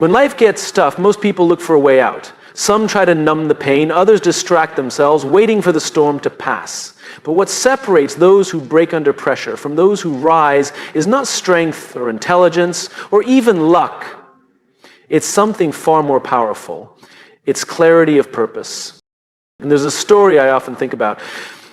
When life gets tough, most people look for a way out. Some try to numb the pain, others distract themselves, waiting for the storm to pass. But what separates those who break under pressure from those who rise is not strength or intelligence or even luck. It's something far more powerful. It's clarity of purpose. And there's a story I often think about.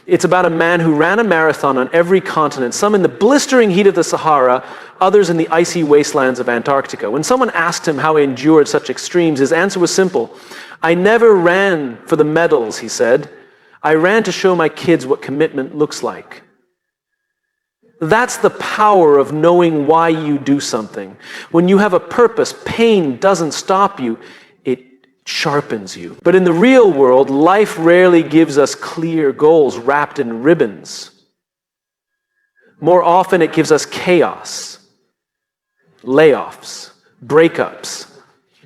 It's about a man who ran a marathon on every continent, some in the blistering heat of the Sahara, others in the icy wastelands of Antarctica. When someone asked him how he endured such extremes, his answer was simple. "I never ran for the medals," he said. "I ran to show my kids what commitment looks like." That's the power of knowing why you do something. When you have a purpose, pain doesn't stop you. It sharpens you. But in the real world, life rarely gives us clear goals wrapped in ribbons. More often, it gives us chaos, layoffs, breakups,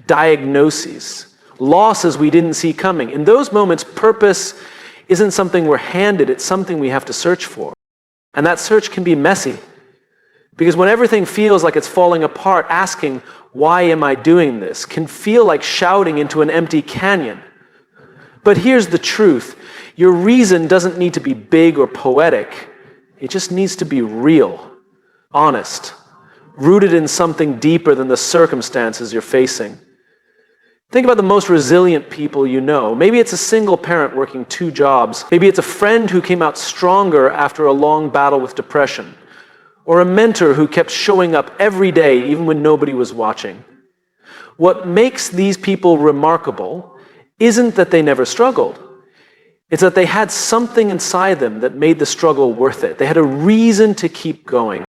diagnoses, losses we didn't see coming. In those moments, purpose isn't something we're handed, it's something we have to search for. And that search can be messy. Because when everything feels like it's falling apart, asking, "Why am I doing this?" can feel like shouting into an empty canyon. But here's the truth. Your reason doesn't need to be big or poetic. It just needs to be real, honest, rooted in something deeper than the circumstances you're facing. Think about the most resilient people you know. Maybe it's a single parent working 2 jobs. Maybe it's a friend who came out stronger after a long battle with depression. Or a mentor who kept showing up every day even when nobody was watching. What makes these people remarkable isn't that they never struggled. It's that they had something inside them that made the struggle worth it. They had a reason to keep going.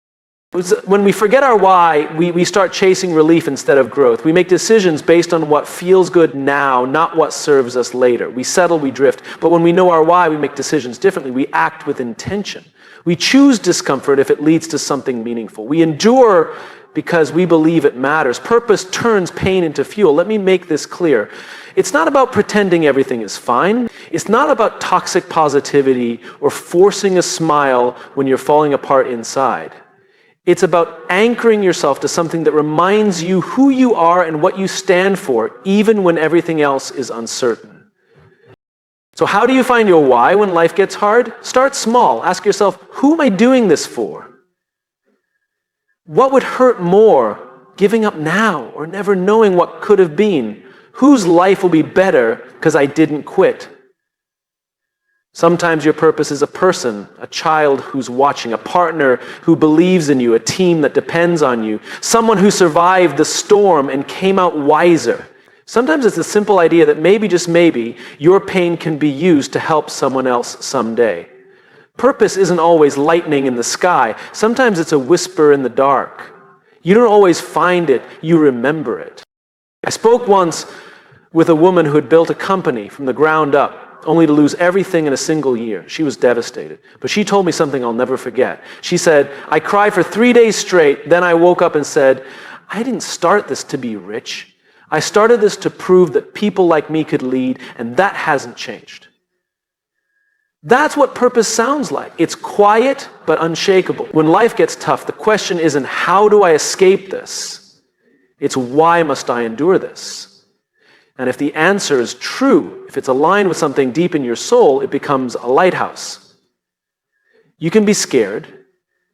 When we forget our why, we start chasing relief instead of growth. We make decisions based on what feels good now, not what serves us later. We settle, we drift. But when we know our why, we make decisions differently. We act with intention. We choose discomfort if it leads to something meaningful. We endure because we believe it matters. Purpose turns pain into fuel. Let me make this clear. It's not about pretending everything is fine. It's not about toxic positivity or forcing a smile when you're falling apart inside. It's about anchoring yourself to something that reminds you who you are and what you stand for, even when everything else is uncertain. So how do you find your why when life gets hard? Start small. Ask yourself, who am I doing this for? What would hurt more, giving up now or never knowing what could have been? Whose life will be better because I didn't quit? Sometimes your purpose is a person, a child who's watching, a partner who believes in you, a team that depends on you, someone who survived the storm and came out wiser. Sometimes it's a simple idea that maybe, just maybe, your pain can be used to help someone else someday. Purpose isn't always lightning in the sky. Sometimes it's a whisper in the dark. You don't always find it, you remember it. I spoke once with a woman who had built a company from the ground up, only to lose everything in a single year. She was devastated. But she told me something I'll never forget. She said, "I cried for 3 days straight, then I woke up and said, I didn't start this to be rich. I started this to prove that people like me could lead, and that hasn't changed." That's what purpose sounds like. It's quiet, but unshakable. When life gets tough, the question isn't, how do I escape this? It's, why must I endure this? And if the answer is true, if it's aligned with something deep in your soul, it becomes a lighthouse. You can be scared,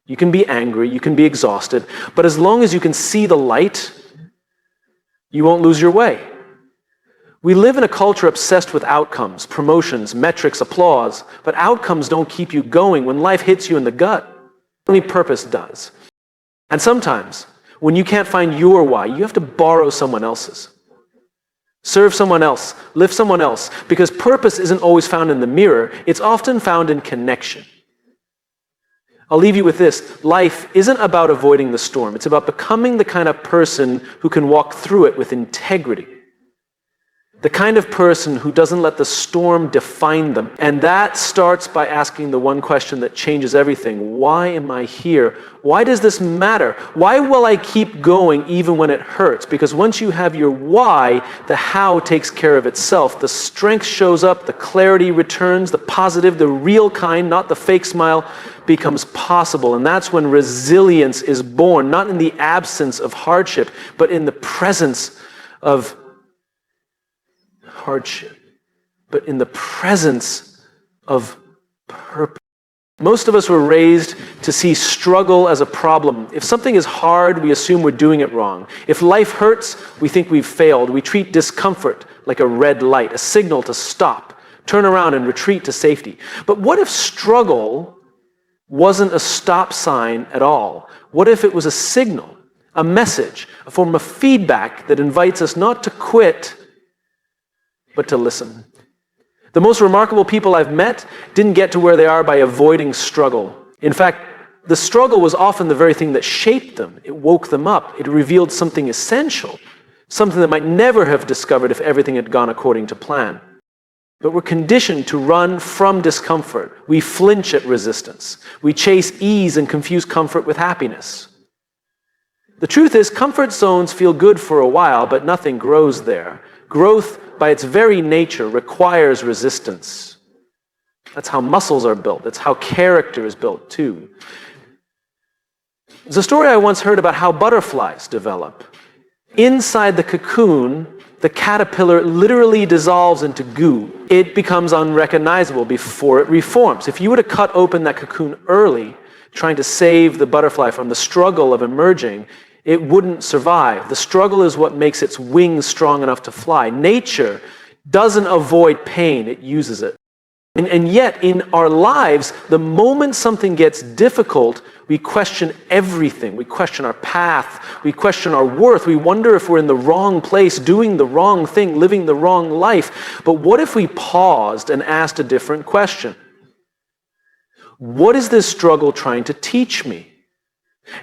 you can be angry, you can be exhausted, but as long as you can see the light, you won't lose your way. We live in a culture obsessed with outcomes, promotions, metrics, applause, but outcomes don't keep you going when life hits you in the gut. Only purpose does. And sometimes, when you can't find your why, you have to borrow someone else's. Serve someone else, lift someone else, because purpose isn't always found in the mirror, it's often found in connection. I'll leave you with this. Life isn't about avoiding the storm, it's about becoming the kind of person who can walk through it with integrity. The kind of person who doesn't let the storm define them. And that starts by asking the one question that changes everything. Why am I here? Why does this matter? Why will I keep going even when it hurts? Because once you have your why, the how takes care of itself. The strength shows up, the clarity returns, the positive, the real kind, not the fake smile, becomes possible. And that's when resilience is born, not in the absence of hardship, but in the presence of hardship, but in the presence of purpose. Most of us were raised to see struggle as a problem. If something is hard, we assume we're doing it wrong. If life hurts, we think we've failed. We treat discomfort like a red light, a signal to stop, turn around and retreat to safety. But what if struggle wasn't a stop sign at all? What if it was a signal, a message, a form of feedback that invites us not to quit, but to listen? The most remarkable people I've met didn't get to where they are by avoiding struggle. In fact, the struggle was often the very thing that shaped them. It woke them up. It revealed something essential, something that might never have discovered if everything had gone according to plan. But we're conditioned to run from discomfort. We flinch at resistance. We chase ease and confuse comfort with happiness. The truth is, comfort zones feel good for a while, but nothing grows there. Growth, by its very nature, requires resistance. That's how muscles are built. That's how character is built, too. There's a story I once heard about how butterflies develop. Inside the cocoon, the caterpillar literally dissolves into goo. It becomes unrecognizable before it reforms. If you were to cut open that cocoon early, trying to save the butterfly from the struggle of emerging, it wouldn't survive. The struggle is what makes its wings strong enough to fly. Nature doesn't avoid pain, it uses it. And yet, in our lives, the moment something gets difficult, we question everything. We question our path. We question our worth. We wonder if we're in the wrong place, doing the wrong thing, living the wrong life. But what if we paused and asked a different question? What is this struggle trying to teach me?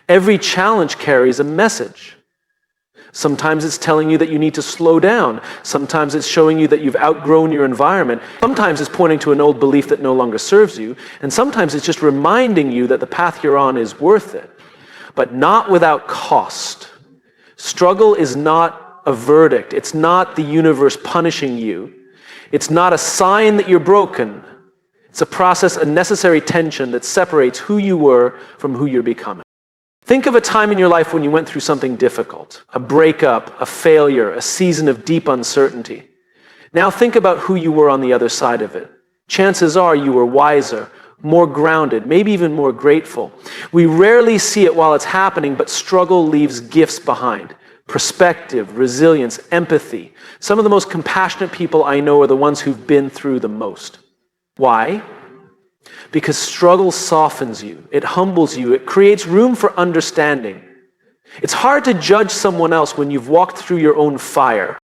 Every challenge carries a message. Sometimes it's telling you that you need to slow down. Sometimes it's showing you that you've outgrown your environment. Sometimes it's pointing to an old belief that no longer serves you. And sometimes it's just reminding you that the path you're on is worth it. But not without cost. Struggle is not a verdict. It's not the universe punishing you. It's not a sign that you're broken. It's a process, a necessary tension that separates who you were from who you're becoming. Think of a time in your life when you went through something difficult, a breakup, a failure, a season of deep uncertainty. Now think about who you were on the other side of it. Chances are you were wiser, more grounded, maybe even more grateful. We rarely see it while it's happening, but struggle leaves gifts behind. Perspective, resilience, empathy. Some of the most compassionate people I know are the ones who've been through the most. Why? Because struggle softens you, it humbles you, it creates room for understanding. It's hard to judge someone else when you've walked through your own fire.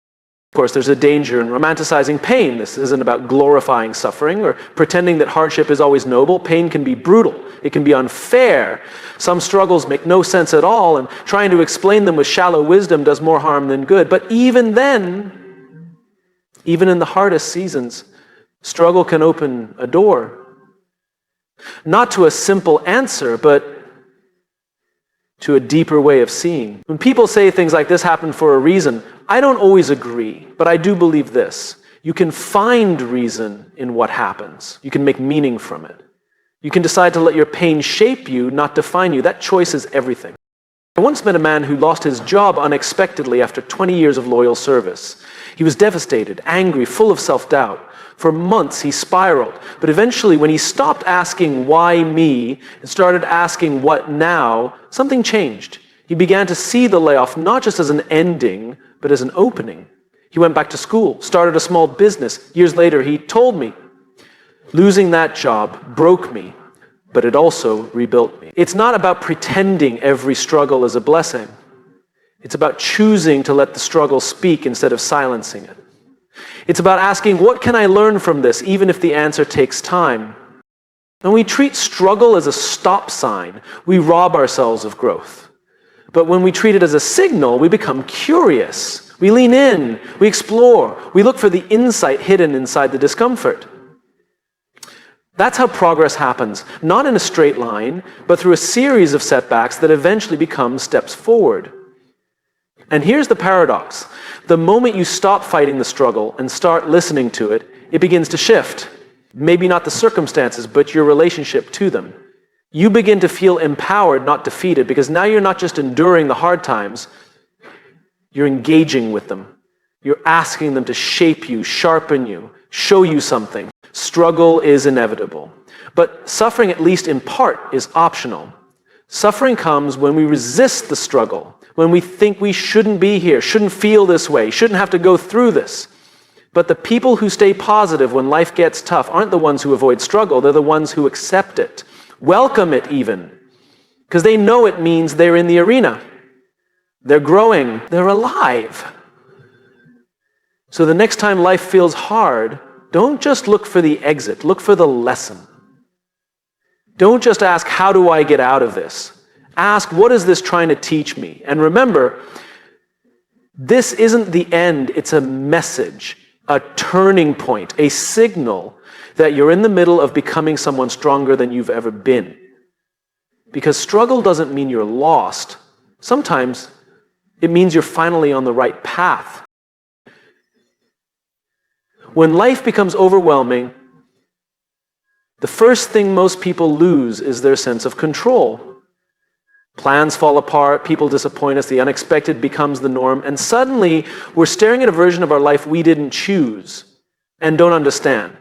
Of course, there's a danger in romanticizing pain. This isn't about glorifying suffering or pretending that hardship is always noble. Pain can be brutal. It can be unfair. Some struggles make no sense at all, and trying to explain them with shallow wisdom does more harm than good. But even then, even in the hardest seasons, struggle can open a door. Not to a simple answer, but to a deeper way of seeing. When people say things like this happened for a reason, I don't always agree, but I do believe this. You can find reason in what happens. You can make meaning from it. You can decide to let your pain shape you, not define you. That choice is everything. I once met a man who lost his job unexpectedly after 20 years of loyal service. He was devastated, angry, full of self-doubt. For months, he spiraled. But eventually, when he stopped asking, why me, and started asking, what now, something changed. He began to see the layoff not just as an ending, but as an opening. He went back to school, started a small business. Years later, he told me, losing that job broke me, but it also rebuilt me. It's not about pretending every struggle is a blessing. It's about choosing to let the struggle speak instead of silencing it. It's about asking, what can I learn from this, even if the answer takes time? When we treat struggle as a stop sign, we rob ourselves of growth. But when we treat it as a signal, we become curious. We lean in, we explore, we look for the insight hidden inside the discomfort. That's how progress happens, not in a straight line, but through a series of setbacks that eventually become steps forward. And here's the paradox. The moment you stop fighting the struggle and start listening to it, it begins to shift. Maybe not the circumstances, but your relationship to them. You begin to feel empowered, not defeated, because now you're not just enduring the hard times, you're engaging with them. You're asking them to shape you, sharpen you, show you something. Struggle is inevitable. But suffering, at least in part, is optional. Suffering comes when we resist the struggle, when we think we shouldn't be here, shouldn't feel this way, shouldn't have to go through this. But the people who stay positive when life gets tough aren't the ones who avoid struggle, they're the ones who accept it, welcome it even, because they know it means they're in the arena. They're growing, they're alive. So the next time life feels hard, don't just look for the exit, look for the lesson. Don't just ask, how do I get out of this? Ask, what is this trying to teach me? And remember, this isn't the end, it's a message, a turning point, a signal that you're in the middle of becoming someone stronger than you've ever been. Because struggle doesn't mean you're lost. Sometimes it means you're finally on the right path. When life becomes overwhelming, the first thing most people lose is their sense of control. Plans fall apart, people disappoint us, the unexpected becomes the norm, and suddenly we're staring at a version of our life we didn't choose and don't understand.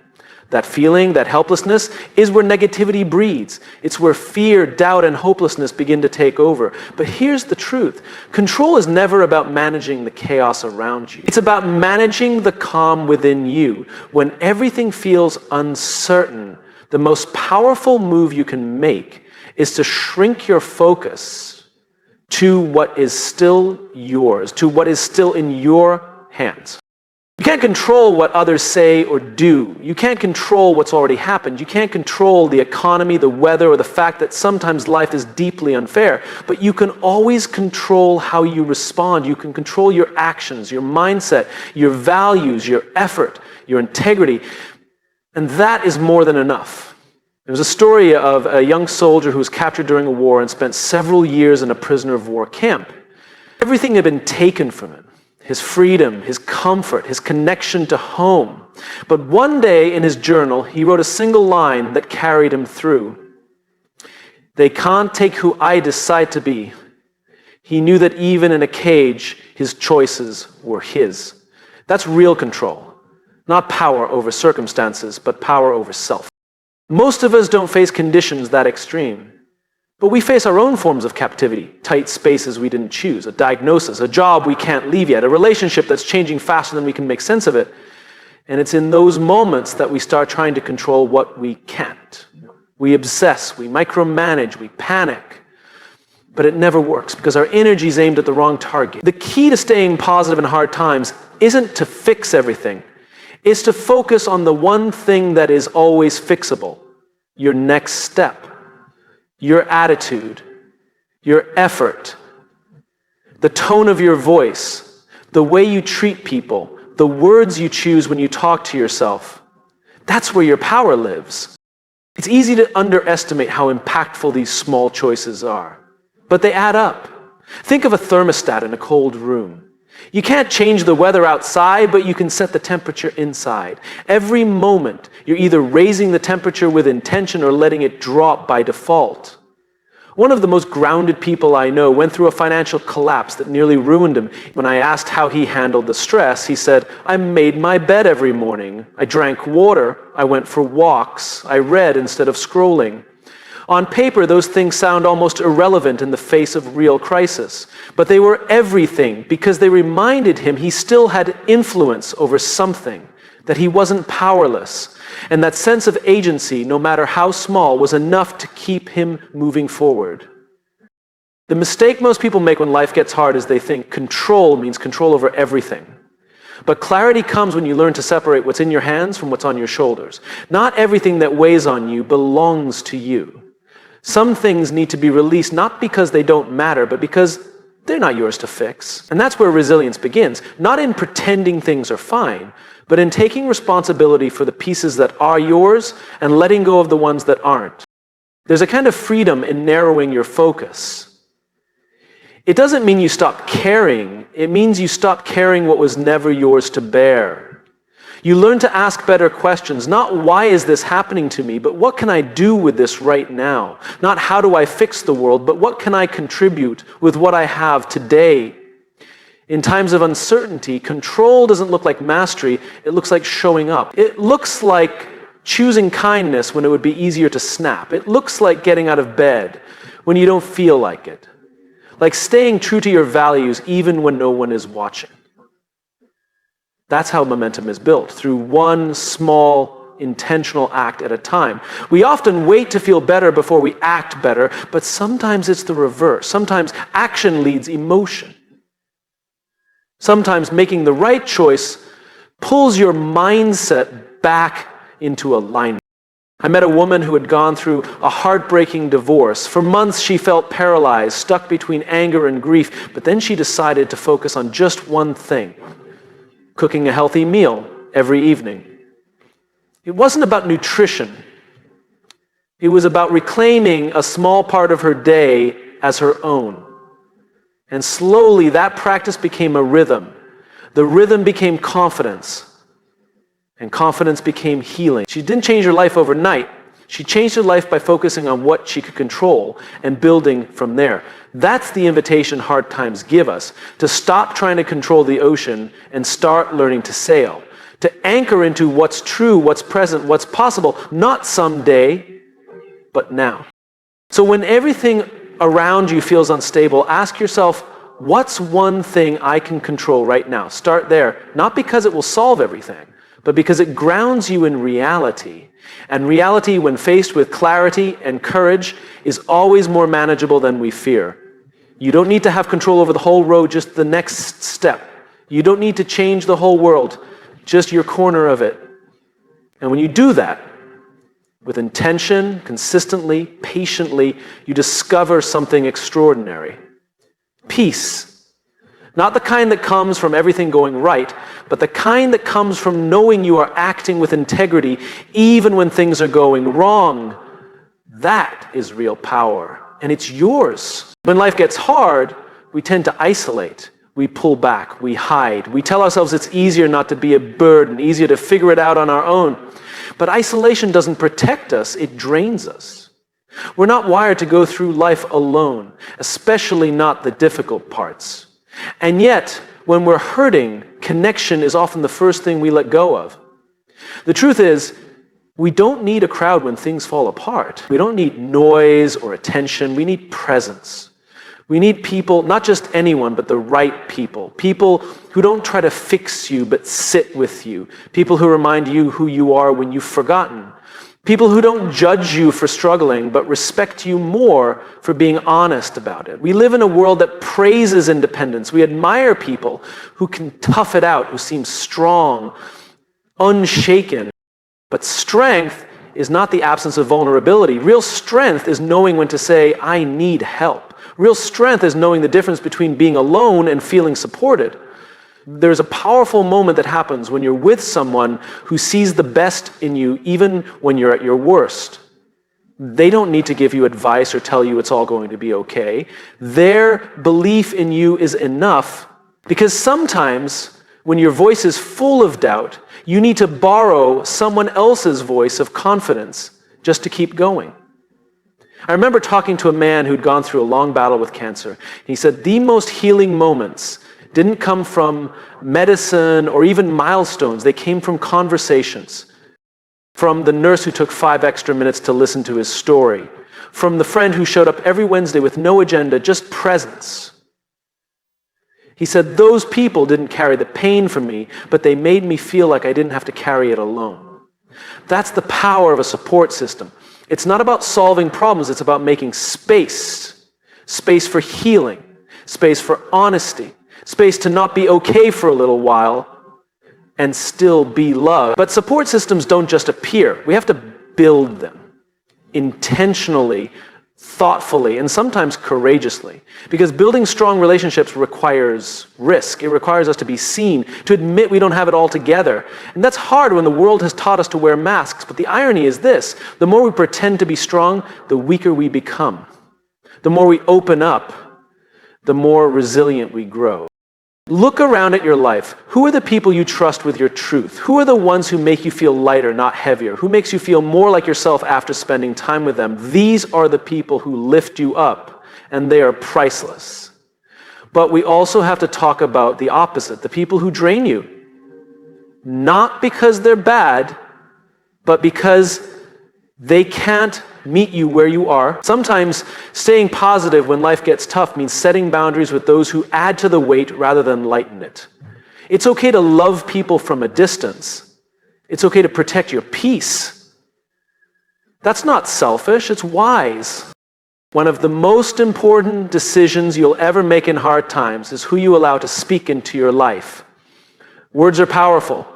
That feeling, that helplessness, is where negativity breeds. It's where fear, doubt, and hopelessness begin to take over. But here's the truth. Control is never about managing the chaos around you. It's about managing the calm within you. When everything feels uncertain, the most powerful move you can make is to shrink your focus to what is still yours, to what is still in your hands. You can't control what others say or do. You can't control what's already happened. You can't control the economy, the weather, or the fact that sometimes life is deeply unfair. But you can always control how you respond. You can control your actions, your mindset, your values, your effort, your integrity. And that is more than enough. There was a story of a young soldier who was captured during a war and spent several years in a prisoner of war camp. Everything had been taken from him. His freedom, his comfort, his connection to home. But one day in his journal, he wrote a single line that carried him through. They can't take who I decide to be. He knew that even in a cage, his choices were his. That's real control. Not power over circumstances, but power over self. Most of us don't face conditions that extreme. But we face our own forms of captivity, tight spaces we didn't choose, a diagnosis, a job we can't leave yet, a relationship that's changing faster than we can make sense of it. And it's in those moments that we start trying to control what we can't. We obsess, we micromanage, we panic. But it never works because our energy is aimed at the wrong target. The key to staying positive in hard times isn't to fix everything. It's to focus on the one thing that is always fixable, your next step. Your attitude, your effort, the tone of your voice, the way you treat people, the words you choose when you talk to yourself. That's where your power lives. It's easy to underestimate how impactful these small choices are, but they add up. Think of a thermostat in a cold room. You can't change the weather outside, but you can set the temperature inside. Every moment, you're either raising the temperature with intention or letting it drop by default. One of the most grounded people I know went through a financial collapse that nearly ruined him. When I asked how he handled the stress, he said, I made my bed every morning. I drank water. I went for walks. I read instead of scrolling. On paper, those things sound almost irrelevant in the face of real crisis. But they were everything because they reminded him he still had influence over something, that he wasn't powerless. And that sense of agency, no matter how small, was enough to keep him moving forward. The mistake most people make when life gets hard is they think control means control over everything. But clarity comes when you learn to separate what's in your hands from what's on your shoulders. Not everything that weighs on you belongs to you. Some things need to be released not because they don't matter, but because they're not yours to fix. And that's where resilience begins. Not in pretending things are fine, but in taking responsibility for the pieces that are yours and letting go of the ones that aren't. There's a kind of freedom in narrowing your focus. It doesn't mean you stop caring. It means you stop caring what was never yours to bear. You learn to ask better questions, not why is this happening to me, but what can I do with this right now? Not how do I fix the world, but what can I contribute with what I have today? In times of uncertainty, control doesn't look like mastery, it looks like showing up. It looks like choosing kindness when it would be easier to snap. It looks like getting out of bed when you don't feel like it. Like staying true to your values even when no one is watching. That's how momentum is built, through one small, intentional act at a time. We often wait to feel better before we act better, but sometimes it's the reverse. Sometimes action leads emotion. Sometimes making the right choice pulls your mindset back into alignment. I met a woman who had gone through a heartbreaking divorce. For months she felt paralyzed, stuck between anger and grief, but then she decided to focus on just one thing: cooking a healthy meal every evening. It wasn't about nutrition. It was about reclaiming a small part of her day as her own. And slowly that practice became a rhythm. The rhythm became confidence. And confidence became healing. She didn't change her life overnight. She changed her life by focusing on what she could control and building from there. That's the invitation hard times give us, to stop trying to control the ocean and start learning to sail. To anchor into what's true, what's present, what's possible, not someday, but now. So when everything around you feels unstable, ask yourself, what's one thing I can control right now? Start there, not because it will solve everything, but because it grounds you in reality. And reality, when faced with clarity and courage, is always more manageable than we fear. You don't need to have control over the whole road, just the next step. You don't need to change the whole world, just your corner of it. And when you do that, with intention, consistently, patiently, you discover something extraordinary. Peace. Not the kind that comes from everything going right, but the kind that comes from knowing you are acting with integrity even when things are going wrong. That is real power, and it's yours. When life gets hard, we tend to isolate. We pull back, we hide. We tell ourselves it's easier not to be a burden, easier to figure it out on our own. But isolation doesn't protect us, it drains us. We're not wired to go through life alone, especially not the difficult parts. And yet, when we're hurting, connection is often the first thing we let go of. The truth is, we don't need a crowd when things fall apart. We don't need noise or attention, we need presence. We need people, not just anyone, but the right people. People who don't try to fix you, but sit with you. People who remind you who you are when you've forgotten. People who don't judge you for struggling, but respect you more for being honest about it. We live in a world that praises independence. We admire people who can tough it out, who seem strong, unshaken. But strength is not the absence of vulnerability. Real strength is knowing when to say, I need help. Real strength is knowing the difference between being alone and feeling supported. There's a powerful moment that happens when you're with someone who sees the best in you even when you're at your worst. They don't need to give you advice or tell you it's all going to be okay. Their belief in you is enough, because sometimes when your voice is full of doubt, you need to borrow someone else's voice of confidence just to keep going. I remember talking to a man who'd gone through a long battle with cancer. He said the most healing moments didn't come from medicine or even milestones. They came from conversations. From the nurse who took 5 extra minutes to listen to his story. From the friend who showed up every Wednesday with no agenda, just presence. He said those people didn't carry the pain from me, but they made me feel like I didn't have to carry it alone. That's the power of a support system. It's not about solving problems, it's about making space. Space for healing, space for honesty, space to not be okay for a little while and still be loved. But support systems don't just appear. We have to build them intentionally, thoughtfully, and sometimes courageously. Because building strong relationships requires risk. It requires us to be seen, to admit we don't have it all together. And that's hard when the world has taught us to wear masks. But the irony is this: the more we pretend to be strong, the weaker we become. The more we open up, the more resilient we grow. Look around at your life. Who are the people you trust with your truth? Who are the ones who make you feel lighter, not heavier? Who makes you feel more like yourself after spending time with them? These are the people who lift you up, and they are priceless. But we also have to talk about the opposite, the people who drain you. Not because they're bad, but because they can't meet you where you are. Sometimes staying positive when life gets tough means setting boundaries with those who add to the weight rather than lighten it. It's okay to love people from a distance. It's okay to protect your peace. That's not selfish, it's wise. One of the most important decisions you'll ever make in hard times is who you allow to speak into your life. Words are powerful.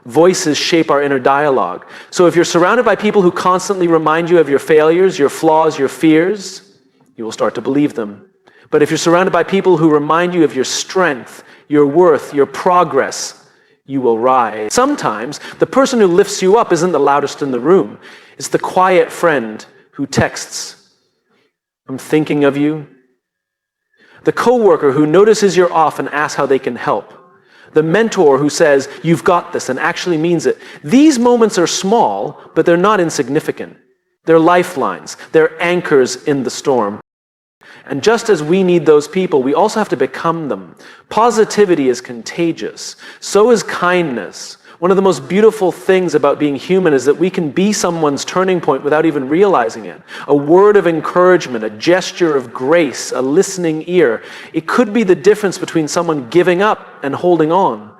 Voices shape our inner dialogue. So if you're surrounded by people who constantly remind you of your failures, your flaws, your fears, you will start to believe them. But if you're surrounded by people who remind you of your strength, your worth, your progress, you will rise. Sometimes the person who lifts you up isn't the loudest in the room. It's the quiet friend who texts, "I'm thinking of you." The coworker who notices you're off and asks how they can help. The mentor who says, "You've got this," and actually means it. These moments are small, but they're not insignificant. They're lifelines. They're anchors in the storm. And just as we need those people, we also have to become them. Positivity is contagious. So is kindness. One of the most beautiful things about being human is that we can be someone's turning point without even realizing it. A word of encouragement, a gesture of grace, a listening ear. It could be the difference between someone giving up and holding on.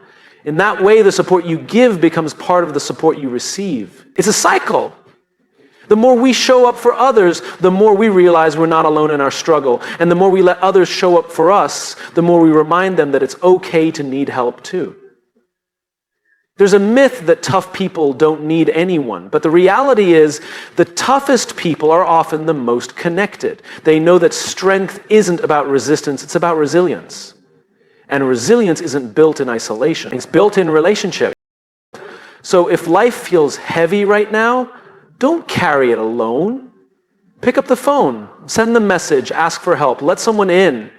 In that way, the support you give becomes part of the support you receive. It's a cycle. The more we show up for others, the more we realize we're not alone in our struggle. And the more we let others show up for us, the more we remind them that it's okay to need help too. There's a myth that tough people don't need anyone, but the reality is the toughest people are often the most connected. They know that strength isn't about resistance, it's about resilience. And resilience isn't built in isolation, it's built in relationship. So if life feels heavy right now, don't carry it alone. Pick up the phone, send the message, ask for help, let someone in.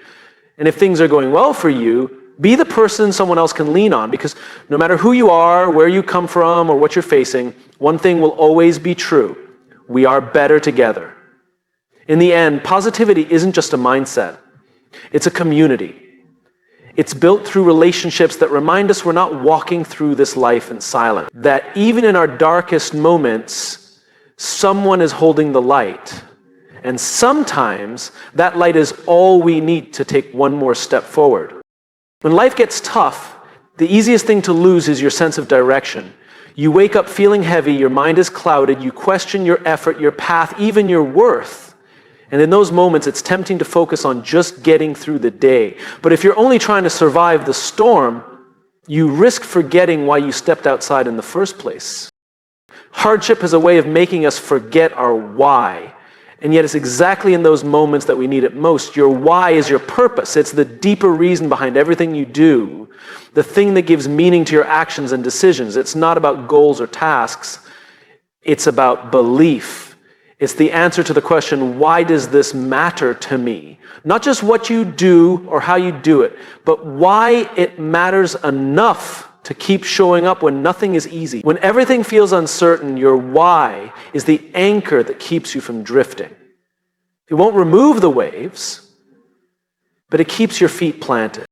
And if things are going well for you, be the person someone else can lean on, because no matter who you are, where you come from, or what you're facing, one thing will always be true. We are better together. In the end, positivity isn't just a mindset. It's a community. It's built through relationships that remind us we're not walking through this life in silence. That even in our darkest moments, someone is holding the light. And sometimes that light is all we need to take one more step forward. When life gets tough, the easiest thing to lose is your sense of direction. You wake up feeling heavy, your mind is clouded, you question your effort, your path, even your worth. And in those moments, it's tempting to focus on just getting through the day. But if you're only trying to survive the storm, you risk forgetting why you stepped outside in the first place. Hardship has a way of making us forget our why. And yet it's exactly in those moments that we need it most. Your why is your purpose. It's the deeper reason behind everything you do. The thing that gives meaning to your actions and decisions. It's not about goals or tasks. It's about belief. It's the answer to the question, why does this matter to me? Not just what you do or how you do it, but why it matters enough to keep showing up when nothing is easy. When everything feels uncertain, your why is the anchor that keeps you from drifting. It won't remove the waves, but it keeps your feet planted.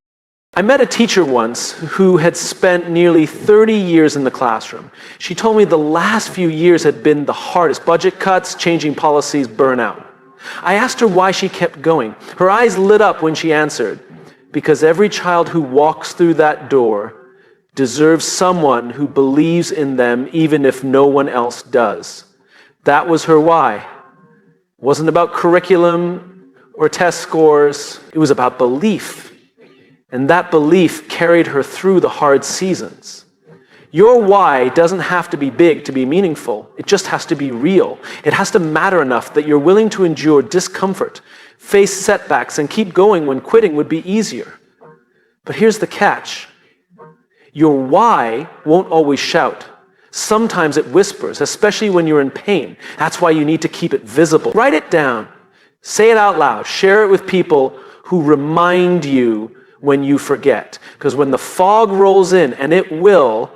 I met a teacher once who had spent nearly 30 years in the classroom. She told me the last few years had been the hardest. Budget cuts, changing policies, burnout. I asked her why she kept going. Her eyes lit up when she answered, because every child who walks through that door deserves someone who believes in them even if no one else does. That was her why. It wasn't about curriculum or test scores. It was about belief. And that belief carried her through the hard seasons. Your why doesn't have to be big to be meaningful. It just has to be real. It has to matter enough that you're willing to endure discomfort, face setbacks, and keep going when quitting would be easier. But here's the catch. Your why won't always shout. Sometimes it whispers, especially when you're in pain. That's why you need to keep it visible. Write it down. Say it out loud. Share it with people who remind you when you forget. Because when the fog rolls in, and it will,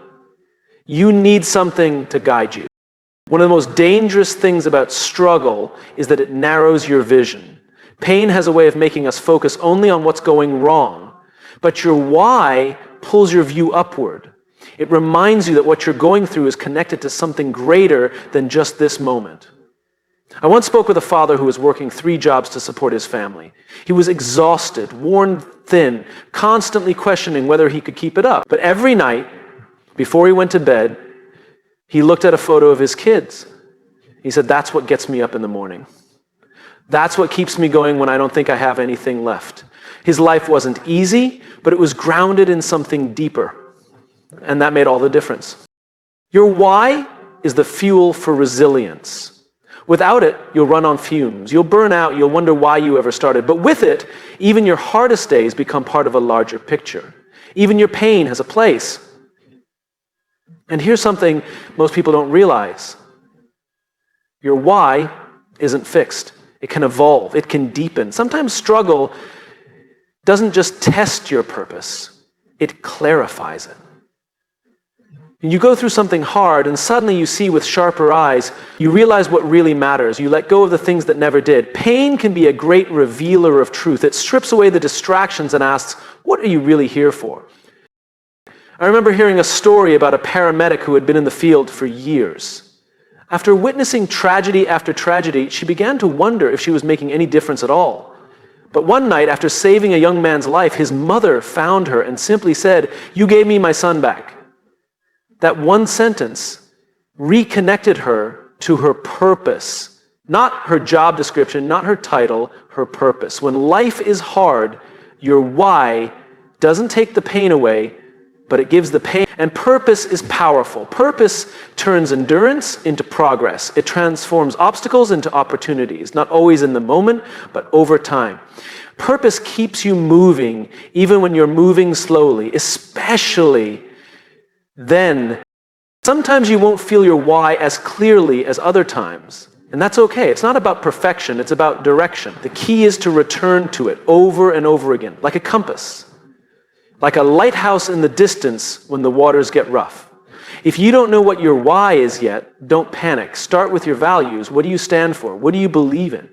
you need something to guide you. One of the most dangerous things about struggle is that it narrows your vision. Pain has a way of making us focus only on what's going wrong, But your why pulls your view upward. It reminds you that what you're going through is connected to something greater than just this moment. I once spoke with a father who was working 3 jobs to support his family. He was exhausted, worn thin, constantly questioning whether he could keep it up. But every night, before he went to bed, he looked at a photo of his kids. He said, "That's what gets me up in the morning. That's what keeps me going when I don't think I have anything left." His life wasn't easy, but it was grounded in something deeper. And that made all the difference. Your why is the fuel for resilience. Without it, you'll run on fumes. You'll burn out. You'll wonder why you ever started. But with it, even your hardest days become part of a larger picture. Even your pain has a place. And here's something most people don't realize. Your why isn't fixed. It can evolve. It can deepen. Sometimes struggle doesn't just test your purpose. It clarifies it. You go through something hard and suddenly you see with sharper eyes, you realize what really matters. You let go of the things that never did. Pain can be a great revealer of truth. It strips away the distractions and asks, what are you really here for? I remember hearing a story about a paramedic who had been in the field for years. After witnessing tragedy after tragedy, she began to wonder if she was making any difference at all. But one night, after saving a young man's life, his mother found her and simply said, "You gave me my son back." That one sentence reconnected her to her purpose. Not her job description, not her title, her purpose. When life is hard, your why doesn't take the pain away, but it gives the pain. And purpose is powerful. Purpose turns endurance into progress. It transforms obstacles into opportunities, not always in the moment, but over time. Purpose keeps you moving even when you're moving slowly, especially then. Sometimes you won't feel your why as clearly as other times. And that's okay. It's not about perfection. It's about direction. The key is to return to it over and over again, like a compass. Like a lighthouse in the distance when the waters get rough. If you don't know what your why is yet, don't panic. Start with your values. What do you stand for? What do you believe in?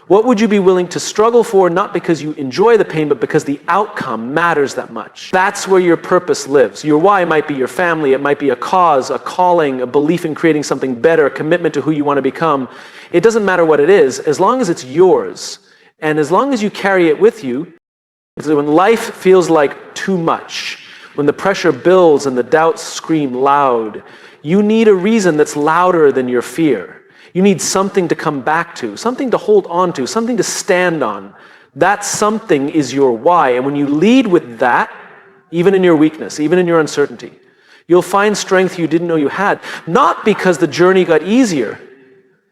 What would you be willing to struggle for, not because you enjoy the pain, but because the outcome matters that much? That's where your purpose lives. Your why might be your family. It might be a cause, a calling, a belief in creating something better, a commitment to who you want to become. It doesn't matter what it is, as long as it's yours. And as long as you carry it with you, so when life feels like too much, when the pressure builds and the doubts scream loud, you need a reason that's louder than your fear. You need something to come back to, something to hold on to, something to stand on. That something is your why. And when you lead with that, even in your weakness, even in your uncertainty, you'll find strength you didn't know you had. Not because the journey got easier,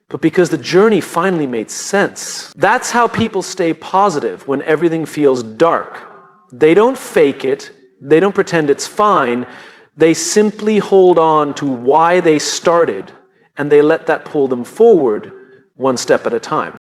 but because the journey finally made sense. That's how people stay positive when everything feels dark. They don't fake it. They don't pretend it's fine. They simply hold on to why they started, and they let that pull them forward one step at a time.